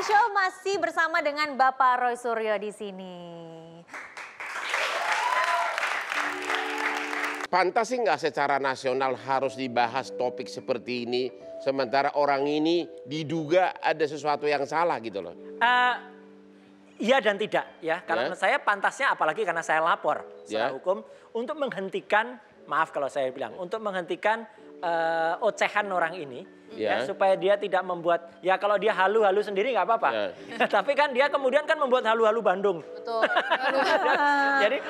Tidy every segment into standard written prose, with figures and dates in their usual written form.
Show masih bersama dengan Bapak Roy Suryo di sini. Pantas sih nggak secara nasional harus dibahas topik seperti ini, sementara orang ini diduga ada sesuatu yang salah gitu loh. Iya dan tidak ya. Kalau menurut saya pantasnya, apalagi karena saya lapor secara hukum untuk menghentikan, maaf kalau saya bilang, untuk menghentikan ocehan orang ini. Ya, supaya dia tidak membuat, ya kalau dia halu-halu sendiri nggak apa-apa. Tapi kan dia kemudian kan membuat halu-halu Bandung. Betul. Jadi,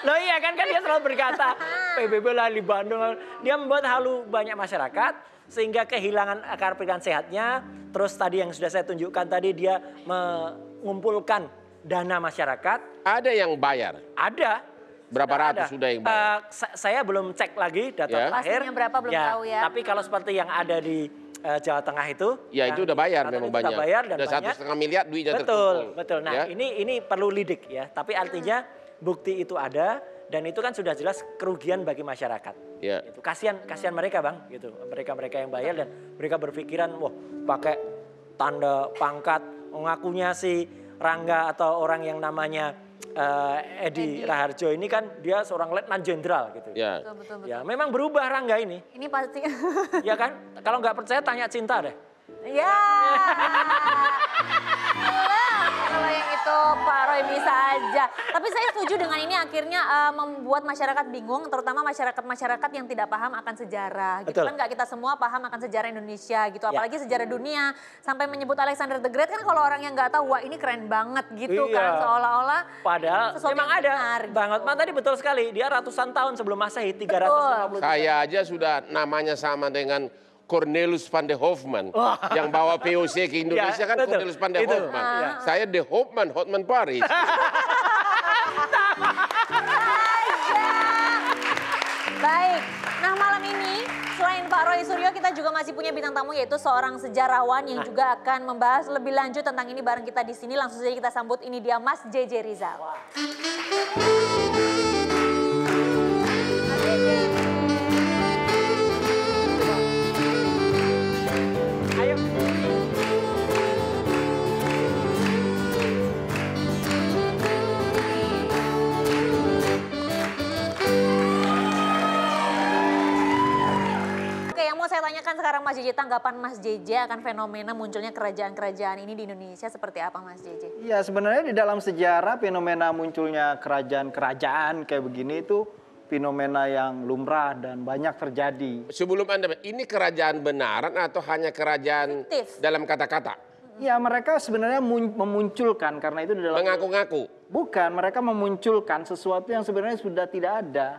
loh iya kan dia selalu berkata, PBB lah di Bandung. Dia membuat halu banyak masyarakat, sehingga kehilangan akar pikiran sehatnya. Terus tadi yang sudah saya tunjukkan tadi, dia mengumpulkan dana masyarakat. Ada yang bayar? Ada. Berapa ratus sudah yang bayar? Saya belum cek lagi data terakhir. Pastinya berapa belum tahu ya. Tapi kalau seperti yang ada di Jawa Tengah itu. Ya itu udah bayar memang banyak. Udah bayar dan udah banyak. 1,5 miliar duitnya terkumpul. Betul. Nah ya? ini perlu lidik ya. Tapi artinya bukti itu ada dan itu kan sudah jelas kerugian bagi masyarakat. Ya. Itu kasihan mereka bang. Gitu. Mereka yang bayar dan mereka berpikiran, wah pakai tanda pangkat, mengakunya si Rangga atau orang yang namanya Edi Raharjo ini kan dia seorang letnan jenderal gitu. Ya. Betul. Ya memang berubah Rangga ini. Ini pasti. Ya kan? Kalau nggak percaya tanya Cinta deh. Ya. Kalau yang itu Pak Roy bisa aja. Tapi saya setuju dengan ini akhirnya membuat masyarakat bingung, terutama masyarakat yang tidak paham akan sejarah. Gitu kan nggak kita semua paham akan sejarah Indonesia gitu, apalagi sejarah dunia. Sampai menyebut Alexander the Great kan kalau orang yang nggak tahu, wah ini keren banget gitu kan. Seolah-olah padahal memang ada. Bang Hotman tadi betul sekali, dia ratusan tahun sebelum Masehi, 350. Saya aja sudah namanya sama dengan Cornelis van de Hoffman yang bawa POC ke Indonesia kan Cornelis van de Hoffman. Saya de Hotman Paris. Baik, nah malam ini selain Pak Roy Suryo kita juga masih punya bintang tamu yaitu seorang sejarawan yang juga akan membahas lebih lanjut tentang ini bareng kita di sini. Langsung saja kita sambut, ini dia Mas JJ Rizal. Saya tanyakan sekarang Mas JJ, tanggapan Mas JJ akan fenomena munculnya kerajaan-kerajaan ini di Indonesia seperti apa Mas JJ? Ya sebenarnya di dalam sejarah fenomena munculnya kerajaan-kerajaan kayak begini itu fenomena yang lumrah dan banyak terjadi. Sebelum Anda, ini kerajaan benaran atau hanya kerajaan fiktif dalam kata-kata? Ya mereka sebenarnya memunculkan karena itu di dalam... Mengaku-ngaku? Bukan, mereka memunculkan sesuatu yang sebenarnya sudah tidak ada.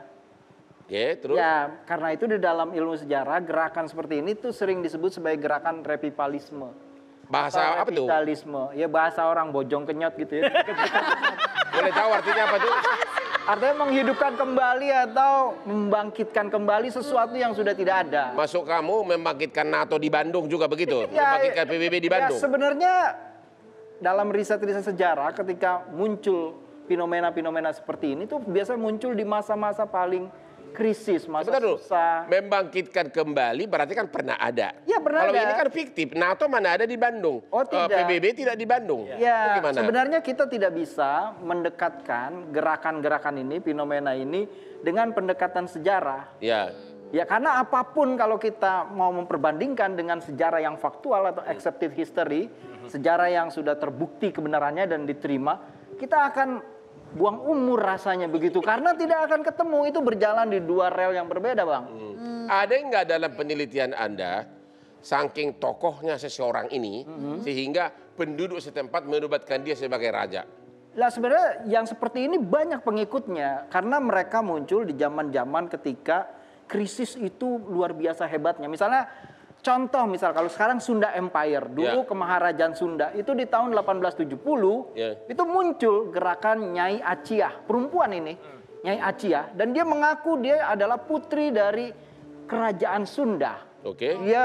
Terus? Ya, karena itu di dalam ilmu sejarah gerakan seperti ini tuh sering disebut sebagai gerakan revivalisme. Bahasa apa tuh? Revitalisme, ya bahasa orang bojong kenyot gitu ya. Boleh tahu artinya apa tuh? Artinya menghidupkan kembali atau membangkitkan kembali sesuatu yang sudah tidak ada. Masuk kamu membangkitkan NATO di Bandung juga begitu? Membangkitkan PBB di Bandung? Ya sebenarnya dalam riset-riset sejarah ketika muncul fenomena-fenomena seperti ini tuh biasanya muncul di masa-masa paling krisis, masa susah. Membangkitkan kembali berarti kan pernah ada. Ya pernah Kalau ada. ini kan fiktif, NATO mana ada di Bandung. Oh tidak. PBB tidak di Bandung. Ya sebenarnya kita tidak bisa mendekatkan gerakan-gerakan ini, fenomena ini dengan pendekatan sejarah. Ya karena apapun kalau kita mau memperbandingkan dengan sejarah yang faktual atau accepted history, sejarah yang sudah terbukti kebenarannya dan diterima, kita akan buang umur rasanya begitu karena tidak akan ketemu, itu berjalan di dua rel yang berbeda bang. Ada nggak dalam penelitian Anda saking tokohnya seseorang ini sehingga penduduk setempat menobatkan dia sebagai raja? Lah sebenarnya yang seperti ini banyak pengikutnya karena mereka muncul di zaman-zaman ketika krisis itu luar biasa hebatnya. Misalnya contoh kalau sekarang Sunda Empire, dulu Kemaharajaan Sunda itu di tahun 1870 itu muncul gerakan Nyai Aciah, perempuan ini, Nyai Aciah, dan dia mengaku dia adalah putri dari kerajaan Sunda. Dia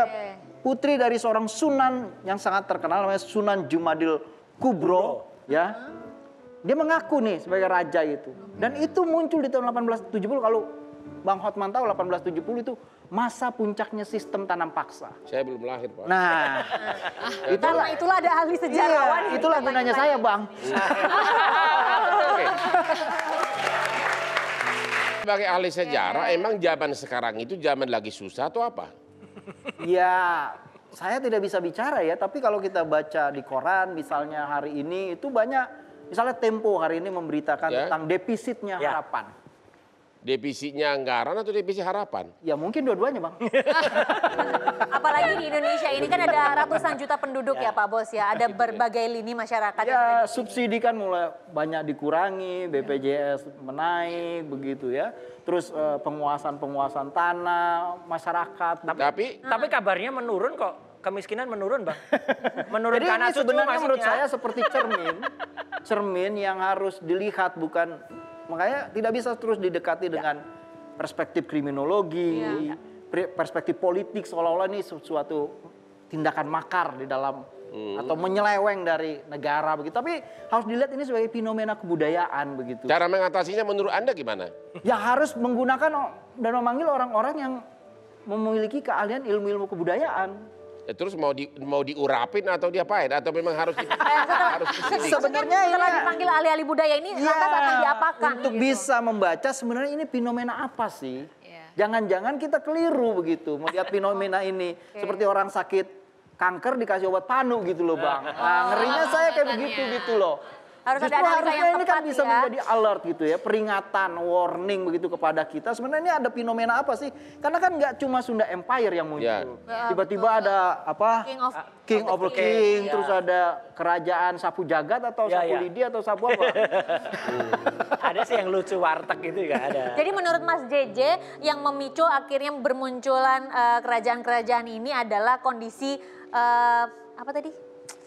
putri dari seorang sunan yang sangat terkenal namanya Sunan Jumadil Kubro, ya. Dia mengaku nih sebagai raja itu. Dan itu muncul di tahun 1870 kalau Bang Hotman tahu 1870 itu masa puncaknya sistem tanam paksa. Saya belum lahir, Pak. Nah, itulah ada ahli sejarawan. iya, itulah gunanya saya, Bang. Oke. Sebagai ahli sejarah, emang zaman sekarang itu zaman lagi susah atau apa? Ya, saya tidak bisa bicara ya, tapi kalau kita baca di koran misalnya hari ini itu banyak, misalnya Tempo hari ini memberitakan tentang defisitnya harapan. Defisitnya anggaran atau defisit harapan? Ya mungkin dua-duanya, Bang. Apalagi di Indonesia ini kan ada ratusan juta penduduk ya Pak Bos ya. Ada berbagai lini masyarakat. Ya subsidi kan mulai banyak dikurangi, BPJS menaik begitu ya. Terus penguasaan tanah, masyarakat. Tapi kabarnya menurun kok. Kemiskinan menurun, Bang. Menurun Jadi karena ini sebenarnya menurut maksudnya. saya seperti cermin yang harus dilihat, bukan, makanya tidak bisa terus didekati dengan perspektif kriminologi, perspektif politik seolah-olah ini sesuatu tindakan makar di dalam atau menyeleweng dari negara begitu. Tapi harus dilihat ini sebagai fenomena kebudayaan begitu. Cara mengatasinya menurut Anda gimana? Ya harus menggunakan dan memanggil orang-orang yang memiliki keahlian ilmu-ilmu kebudayaan. Ya, terus mau diurapin atau diapain? Atau memang harus disidik? Sebenarnya setelah dipanggil ahli-ahli budaya ini lantas akan diapakan? Untuk bisa membaca sebenarnya ini fenomena apa sih? Jangan-jangan kita keliru begitu melihat fenomena ini. Seperti orang sakit kanker dikasih obat panu gitu loh, Bang. Nah, ngerinya saya kayak begitu gitu loh. Harus Justru ada analisa harusnya yang ini kan tepat bisa ya. menjadi alert gitu ya, peringatan, warning begitu kepada kita. Sebenarnya ini ada fenomena apa sih? Karena kan nggak cuma Sunda Empire yang muncul. Tiba-tiba ada apa? King of the King, terus ada kerajaan Sapu Jagat atau Sapu Lidi atau Sapu apa? Ada sih yang lucu warteg gitu ya ada. Jadi menurut Mas JJ yang memicu akhirnya bermunculan kerajaan-kerajaan ini adalah kondisi apa tadi?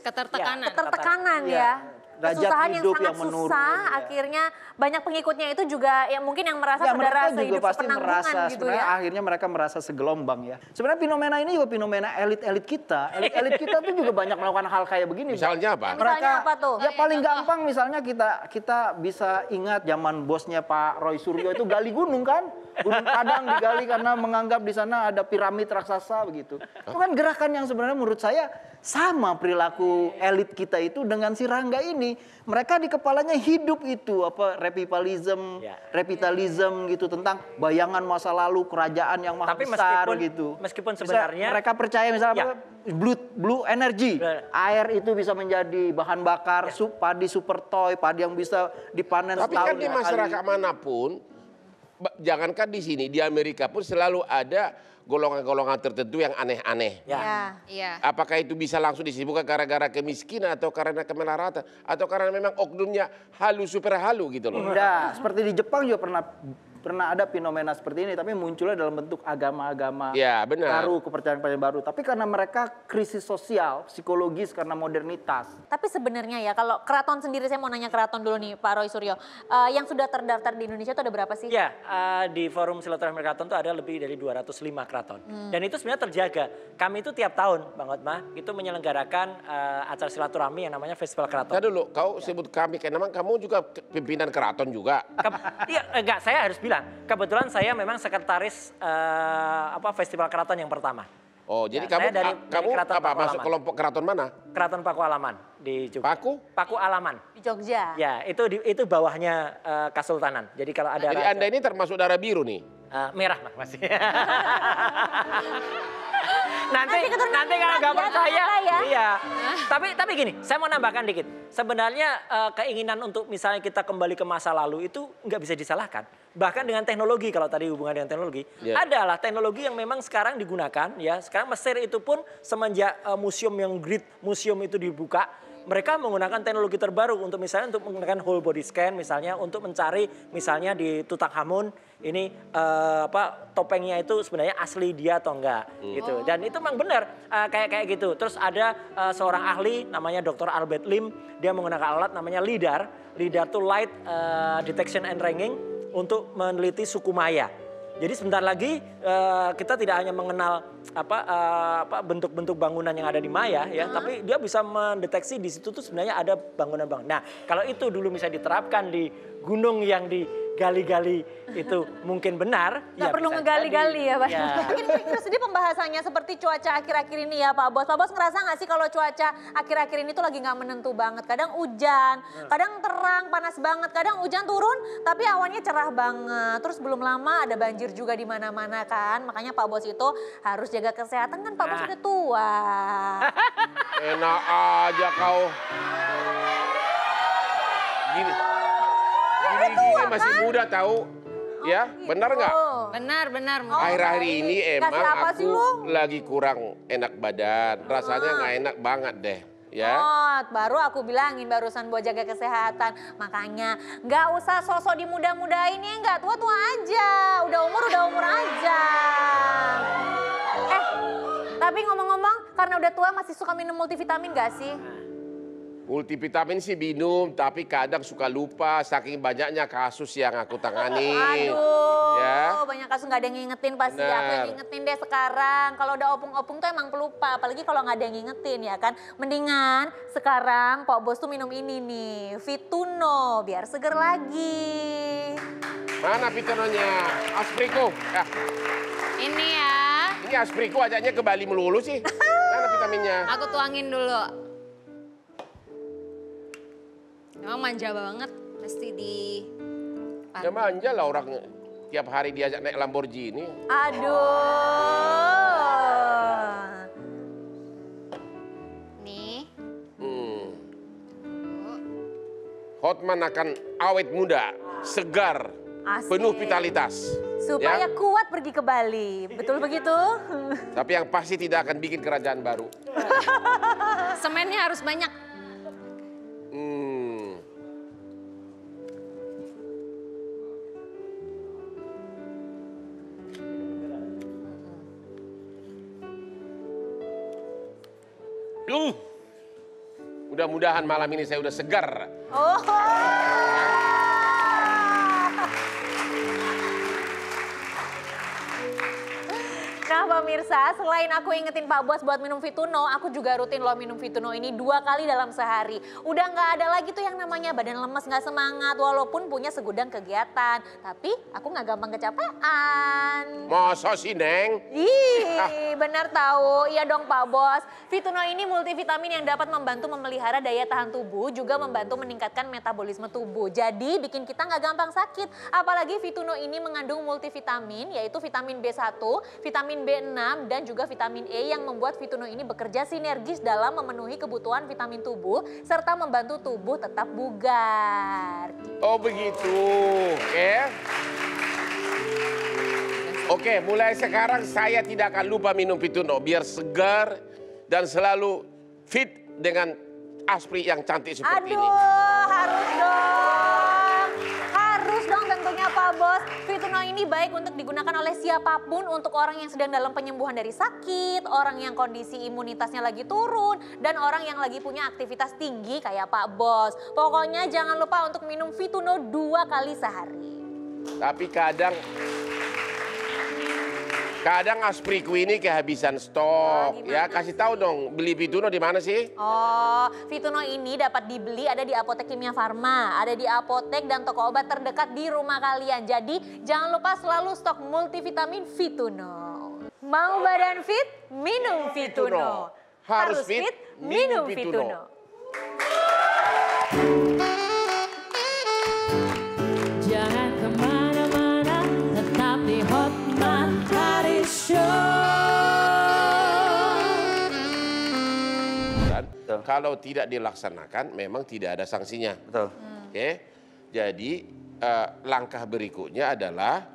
Ketertekanan ya. Kesusahan yang sangat susah, akhirnya banyak pengikutnya itu juga yang mungkin yang merasa saudara sehidup sepenanggungan gitu ya. Akhirnya mereka merasa segelombang ya. Sebenarnya fenomena ini juga fenomena elit-elit kita. Elit-elit kita tuh juga banyak melakukan hal kayak begini. Misalnya apa? Misalnya apa tuh? Ya paling gampang misalnya kita bisa ingat zaman bosnya Pak Roy Suryo itu gali gunung kan. Gunung Padang digali karena menganggap di sana ada piramid raksasa begitu. Itu kan gerakan yang sebenarnya menurut saya sama perilaku elit kita itu dengan si Rangga ini. Mereka di kepalanya hidup itu apa revitalism gitu tentang bayangan masa lalu kerajaan yang maha besar gitu. Meskipun sebenarnya mereka percaya misalnya blue energy, air itu bisa menjadi bahan bakar, padi super toy, padi yang bisa dipanen Tapi setahun kan di masyarakat manapun, jangankan di sini, di Amerika pun selalu ada golongan-golongan tertentu yang aneh-aneh. Apakah itu bisa langsung disebutkan gara-gara kemiskinan atau karena kemelaratan atau karena memang oknumnya super halu gitu loh. Enggak, seperti di Jepang juga pernah ada fenomena seperti ini, tapi munculnya dalam bentuk agama-agama baru, kepercayaan-kepercayaan baru. Tapi karena mereka krisis sosial, psikologis karena modernitas. Tapi sebenarnya ya kalau keraton sendiri, saya mau nanya keraton dulu nih Pak Roy Suryo. Yang sudah terdaftar di Indonesia itu ada berapa sih? Ya, di Forum Silaturahmi Keraton itu ada lebih dari 205 keraton. Dan itu sebenarnya terjaga. Kami itu tiap tahun, Bang Hotma, itu menyelenggarakan acara silaturahmi yang namanya Festival Keraton. Nah dulu, kau sebut kami, karena memang kamu juga pimpinan keraton juga. Enggak, saya harus bilang. Kebetulan saya memang sekretaris Festival Keraton yang pertama. Oh, jadi kamu apa masuk kelompok keraton mana? Keraton Paku Alaman di Jogja. Paku Alaman di Jogja. Ya, itu bawahnya Kasultanan. Jadi kalau ada Jadi Anda ini termasuk darah biru nih. Merah masih. nanti kalau nggak percaya, iya. Tapi gini, saya mau nambahkan dikit. Sebenarnya keinginan untuk misalnya kita kembali ke masa lalu itu nggak bisa disalahkan. Bahkan dengan teknologi, kalau tadi hubungan dengan teknologi, adalah teknologi yang memang sekarang digunakan. Ya, sekarang Mesir itu pun semenjak museum yang Great Museum itu dibuka, mereka menggunakan teknologi terbaru untuk misalnya untuk menggunakan whole body scan misalnya untuk mencari misalnya di Tutankhamun ini topengnya itu sebenarnya asli dia atau enggak gitu. Dan itu memang benar kayak gitu. Terus ada seorang ahli namanya Dr. Albert Lim, dia menggunakan alat namanya LIDAR. LIDAR itu Light Detection and Ranging untuk meneliti suku Maya. Jadi sebentar lagi kita tidak hanya mengenal bentuk-bentuk bangunan yang ada di Maya ya, tapi dia bisa mendeteksi di situ tuh sebenarnya ada bangunan-bangunan. Nah, kalau itu dulu bisa diterapkan di gunung yang gali-gali itu mungkin benar. Nggak perlu ngegali-gali ya Pak. Ya. Mungkin sedih pembahasannya seperti cuaca akhir-akhir ini ya Pak Bos. Pak Bos ngerasa nggak sih kalau cuaca akhir-akhir ini tuh lagi nggak menentu banget. Kadang hujan, kadang terang, panas banget. Kadang hujan turun tapi awannya cerah banget. Terus belum lama ada banjir juga di mana-mana kan. Makanya Pak Bos itu harus jaga kesehatan kan Pak Bos udah tua. Enak aja kau. Gini masih muda tahu. Ya, benar nggak? Benar. Akhir-akhir ini emang aku lagi kurang enak badan. Rasanya nggak enak banget deh. Ya. Baru aku bilangin barusan buat jaga kesehatan. Makanya nggak usah sosok dimuda-mudain ya, nggak tua-tua aja. Udah umur aja. Tapi ngomong-ngomong karena udah tua masih suka minum multivitamin nggak sih? Multivitamin sih minum, tapi kadang suka lupa saking banyaknya kasus yang aku tangani. Aduh, ya. Banyak kasus nggak ada yang ngingetin pasti. Bener. Aku yang ngingetin deh sekarang. Kalau udah opung-opung tuh emang pelupa, apalagi kalau nggak ada yang ngingetin ya kan. Mendingan sekarang Pak Bos tuh minum ini nih, Fituno, biar seger lagi. Mana Fitunonya? Aspriku. Ini ya. Ini Aspriku ajaknya ke Bali melulu sih. Mana vitaminnya? Aku tuangin dulu. Emang manja banget, mesti di... Ya manja lah orang tiap hari diajak naik Lamborghini. Aduh. Nih. Hotman akan awet muda, segar, penuh vitalitas. Supaya kuat pergi ke Bali, betul begitu? Tapi yang pasti tidak akan bikin kerajaan baru. Semennya harus banyak. Mudah-mudahan malam ini saya udah segar. Nah pemirsa, selain aku ingetin Pak Bos buat minum Fituno, aku juga rutin loh minum Fituno ini 2 kali dalam sehari. Udah nggak ada lagi tuh yang namanya badan lemes, nggak semangat, walaupun punya segudang kegiatan. Tapi aku nggak gampang kecapean. Masa sih, Neng? Benar tahu. Iya dong Pak Bos. Fituno ini multivitamin yang dapat membantu memelihara daya tahan tubuh, juga membantu meningkatkan metabolisme tubuh. Jadi bikin kita nggak gampang sakit. Apalagi Fituno ini mengandung multivitamin, yaitu vitamin B1, vitamin B6 dan juga vitamin E yang membuat Fituno ini bekerja sinergis dalam memenuhi kebutuhan vitamin tubuh serta membantu tubuh tetap bugar. Oh begitu, Oke, mulai sekarang saya tidak akan lupa minum Fituno biar segar dan selalu fit dengan Aspri yang cantik seperti ini. Harus dong tentunya Pak Bos. Fituno ini baik untuk digunakan oleh siapapun, untuk orang yang sedang dalam penyembuhan dari sakit, orang yang kondisi imunitasnya lagi turun, dan orang yang lagi punya aktivitas tinggi kayak Pak Bos. Pokoknya jangan lupa untuk minum Fituno 2 kali sehari. Tapi kadang Aspriku ini kehabisan stok. Ya, kasih tahu dong, beli Fituno di mana sih? Fituno ini dapat dibeli ada di apotek Kimia Farma, ada di apotek dan toko obat terdekat di rumah kalian. Jadi jangan lupa selalu stok multivitamin Fituno. Mau badan fit? Minum Fituno. Harus fit? Minum Fituno. Jangan kemana-mana, tetap di Hotman Paris Show. Dan kalau tidak dilaksanakan memang tidak ada sanksinya. Betul. Oke, jadi langkah berikutnya adalah